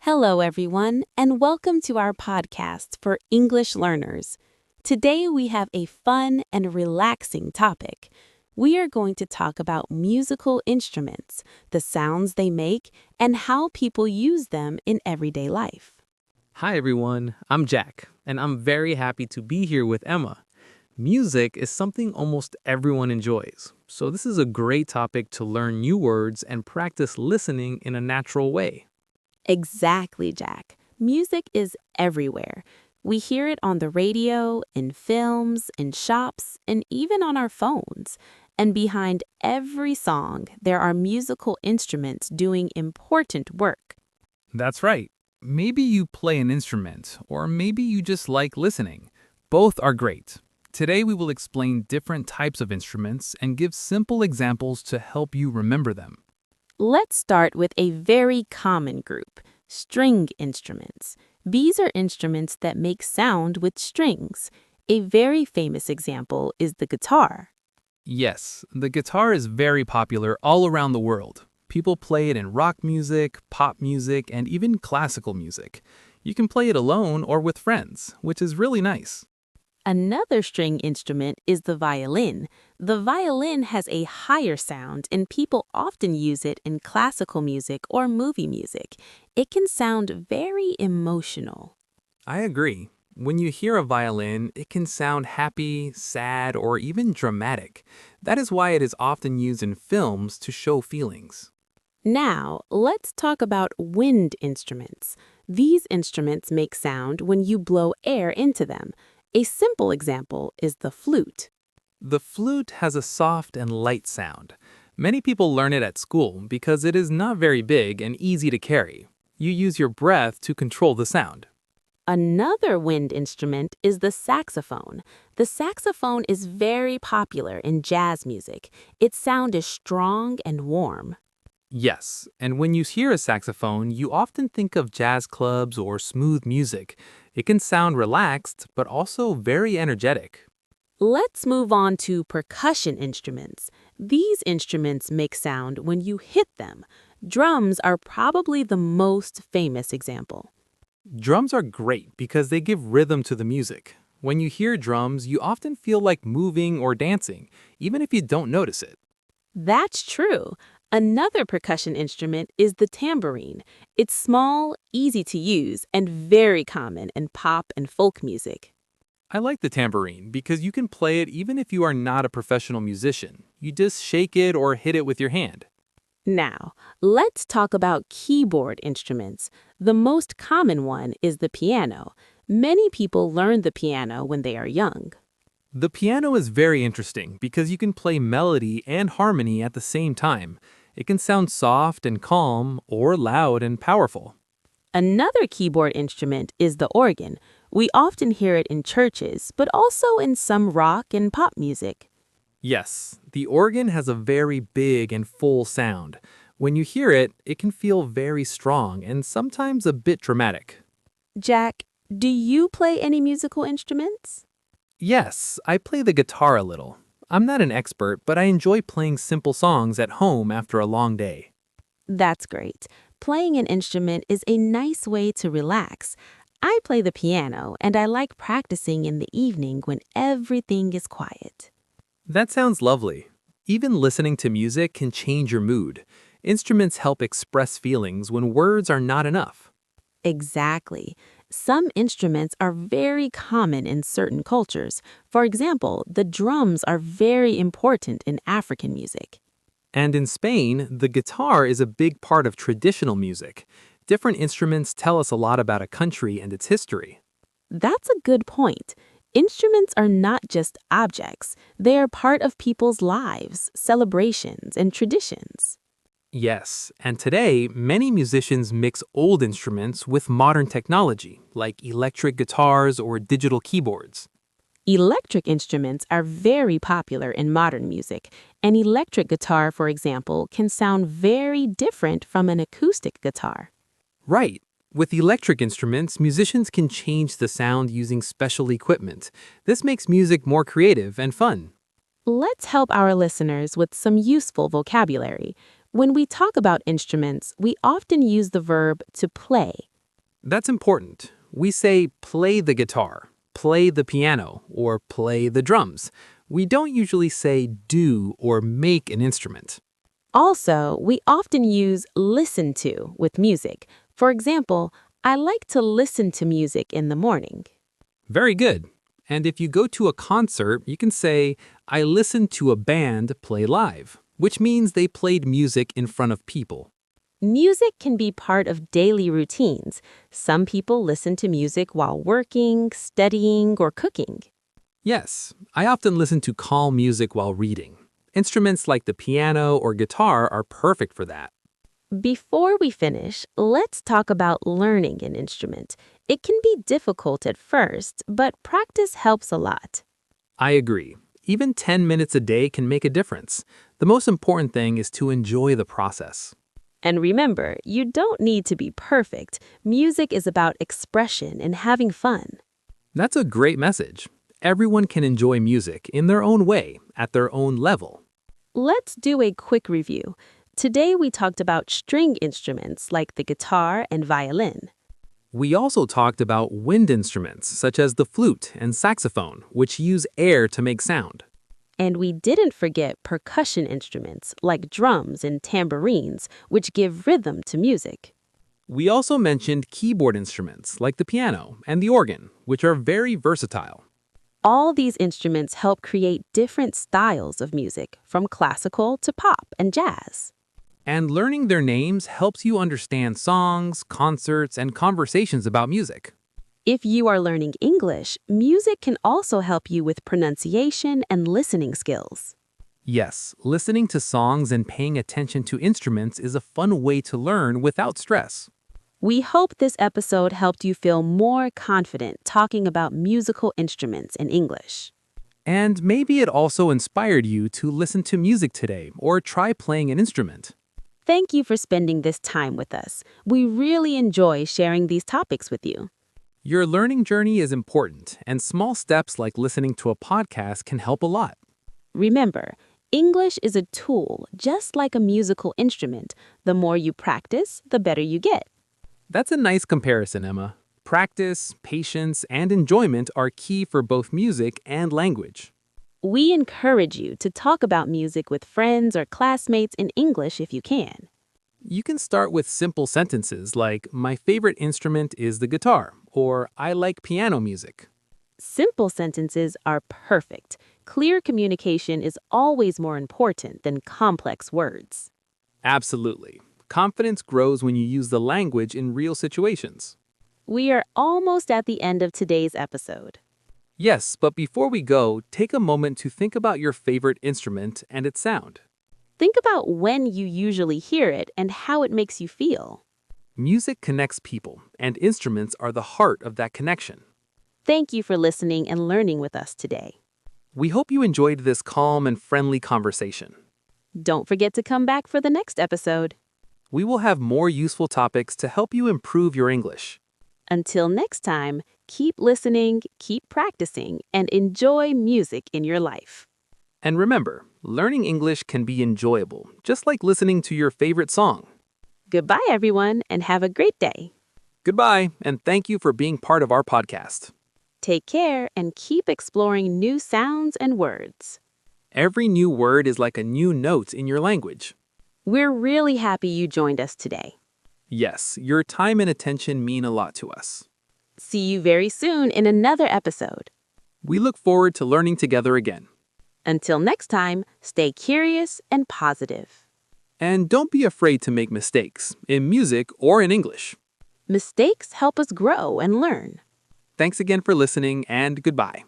Hello, everyone, and welcome to our podcast for English learners. Today, we have a fun and relaxing topic. We are going to talk about musical instruments, the sounds they make, and how people use them in everyday life. Hi everyone, I'm Jack, and I'm very happy to be here with Emma. Music is something almost everyone enjoys, so this is a great topic to learn new words and practice listening in a natural way. Exactly, Jack. Music is everywhere. We hear it on the radio, in films, in shops, and even on our phones. And behind every song, there are musical instruments doing important work. That's right. Maybe you play an instrument, or maybe you just like listening. Both are great. Today we will explain different types of instruments and give simple examples to help you remember them. Let's start with a very common group, string instruments. These are instruments that make sound with strings. A very famous example is the guitar. Yes, the guitar is very popular all around the world. People play it in rock music, pop music, and even classical music. You can play it alone or with friends, which is really nice. Another string instrument is the violin. The violin has a higher sound, and people often use it in classical music or movie music. It can sound very emotional. I agree. When you hear a violin, it can sound happy, sad, or even dramatic. That is why it is often used in films to show feelings. Now, let's talk about wind instruments. These instruments make sound when you blow air into them. A simple example is the flute. The flute has a soft and light sound. Many people learn it at school because it is not very big and easy to carry. You use your breath to control the sound. Another wind instrument is the saxophone. The saxophone is very popular in jazz music. Its sound is strong and warm. Yes, and when you hear a saxophone, you often think of jazz clubs or smooth music. It can sound relaxed, but also very energetic. Let's move on to percussion instruments. These instruments make sound when you hit them. Drums are probably the most famous example. Drums are great because they give rhythm to the music. When you hear drums, you often feel like moving or dancing, even if you don't notice it. That's true. Another percussion instrument is the tambourine. It's small, easy to use, and very common in pop and folk music. I like the tambourine because you can play it even if you are not a professional musician. You just shake it or hit it with your hand. Now, let's talk about keyboard instruments. The most common one is the piano. Many people learn the piano when they are young. The piano is very interesting because you can play melody and harmony at the same time. It can sound soft and calm or loud and powerful. Another keyboard instrument is the organ. We often hear it in churches, but also in some rock and pop music. Yes, the organ has a very big and full sound. When you hear it, it can feel very strong and sometimes a bit dramatic. Jack, do you play any musical instruments? Yes, I play the guitar a little. I'm not an expert, but I enjoy playing simple songs at home after a long day. That's great. Playing an instrument is a nice way to relax. I play the piano, and I like practicing in the evening when everything is quiet. That sounds lovely. Even listening to music can change your mood. Instruments help express feelings when words are not enough. Exactly. Some instruments are very common in certain cultures. For example, the drums are very important in African music. And in Spain, the guitar is a big part of traditional music. Different instruments tell us a lot about a country and its history. That's a good point. Instruments are not just objects. They are part of people's lives, celebrations, and traditions. Yes, and today, many musicians mix old instruments with modern technology, like electric guitars or digital keyboards. Electric instruments are very popular in modern music. An electric guitar, for example, can sound very different from an acoustic guitar. Right. With electric instruments, musicians can change the sound using special equipment. This makes music more creative and fun. Let's help our listeners with some useful vocabulary. When we talk about instruments, we often use the verb to play. That's important. We say play the guitar, play the piano, or play the drums. We don't usually say do or make an instrument. Also, we often use listen to with music. For example, I like to listen to music in the morning. Very good. And if you go to a concert, you can say, I listened to a band play live, which means they played music in front of people. Music can be part of daily routines. Some people listen to music while working, studying, or cooking. Yes, I often listen to calm music while reading. Instruments like the piano or guitar are perfect for that. Before we finish, let's talk about learning an instrument. It can be difficult at first, but practice helps a lot. I agree. Even 10 minutes a day can make a difference. The most important thing is to enjoy the process. And remember, you don't need to be perfect. Music is about expression and having fun. That's a great message. Everyone can enjoy music in their own way, at their own level. Let's do a quick review. Today we talked about string instruments like the guitar and violin. We also talked about wind instruments such as the flute and saxophone, which use air to make sound. And we didn't forget percussion instruments like drums and tambourines, which give rhythm to music. We also mentioned keyboard instruments like the piano and the organ, which are very versatile. All these instruments help create different styles of music, from classical to pop and jazz. And learning their names helps you understand songs, concerts, and conversations about music. If you are learning English, music can also help you with pronunciation and listening skills. Yes, listening to songs and paying attention to instruments is a fun way to learn without stress. We hope this episode helped you feel more confident talking about musical instruments in English. And maybe it also inspired you to listen to music today or try playing an instrument. Thank you for spending this time with us. We really enjoy sharing these topics with you. Your learning journey is important, and small steps like listening to a podcast can help a lot. Remember, English is a tool just like a musical instrument. The more you practice, the better you get. That's a nice comparison, Emma. Practice, patience, and enjoyment are key for both music and language. We encourage you to talk about music with friends or classmates in English if you can. You can start with simple sentences like, my favorite instrument is the guitar, or I like piano music. Simple sentences are perfect. Clear communication is always more important than complex words. Absolutely. Confidence grows when you use the language in real situations. We are almost at the end of today's episode. Yes, but before we go, take a moment to think about your favorite instrument and its sound. Think about when you usually hear it and how it makes you feel. Music connects people, and instruments are the heart of that connection. Thank you for listening and learning with us today. We hope you enjoyed this calm and friendly conversation. Don't forget to come back for the next episode. We will have more useful topics to help you improve your English. Until next time, keep listening, keep practicing, and enjoy music in your life. And remember, learning English can be enjoyable, just like listening to your favorite song. Goodbye, everyone, and have a great day. Goodbye, and thank you for being part of our podcast. Take care and keep exploring new sounds and words. Every new word is like a new note in your language. We're really happy you joined us today. Yes, your time and attention mean a lot to us. See you very soon in another episode. We look forward to learning together again. Until next time, stay curious and positive. And don't be afraid to make mistakes, in music or in English. Mistakes help us grow and learn. Thanks again for listening, and goodbye.